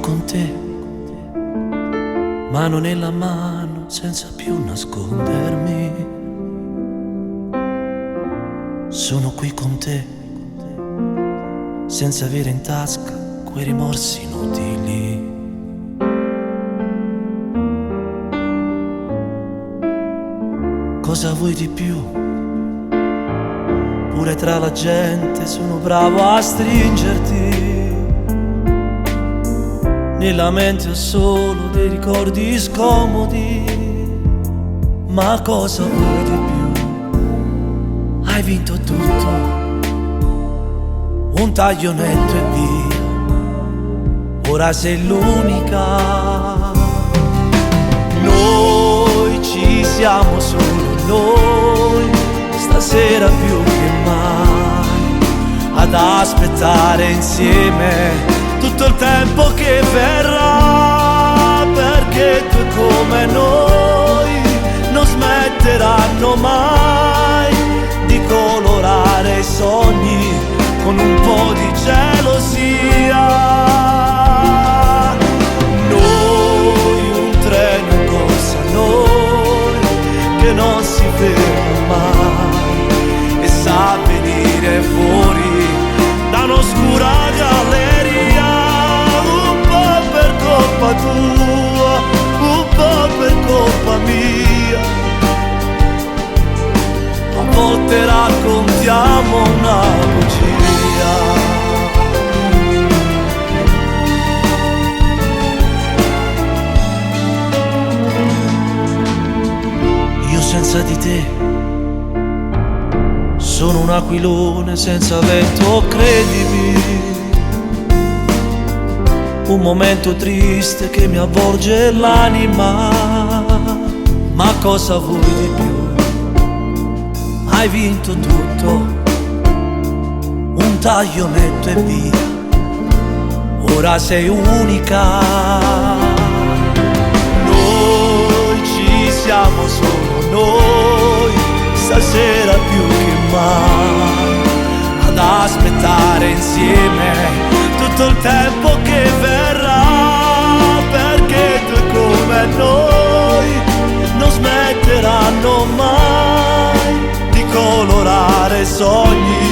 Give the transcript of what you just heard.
con te, mano nella mano, senza più nascondermi. Sono qui con te, senza avere in tasca quei rimorsi inutili. Cosa vuoi di più? Pure tra la gente sono bravo a stringerti. Nella mente ho solo dei ricordi scomodi. Ma cosa vuoi di più? Hai vinto tutto, un taglio netto e via. Ora sei l'unica. Noi ci siamo solo noi, stasera più che mai, ad aspettare insieme tutto il tempo che verrà, perché due come noi non smetteranno mai di colorare i sogni con un po' di gelosia. Noi un treno in corsa, noi che non si ferma mai e sa venire fuori da un'oscura galleria, un po' per colpa tua, un po' per colpa mia. A volte raccontiamo una bugia. Io senza di te sono un aquilone senza vento, credimi. Un momento triste che mi avvolge l'anima. Ma cosa vuoi di più? Hai vinto tutto, un taglio netto e via. Ora sei unica. Noi ci siamo solo noi, stasera più che mai, ad aspettare insieme tutto il tempo che verrà, perché due come noi non smetteranno mai di colorare sogni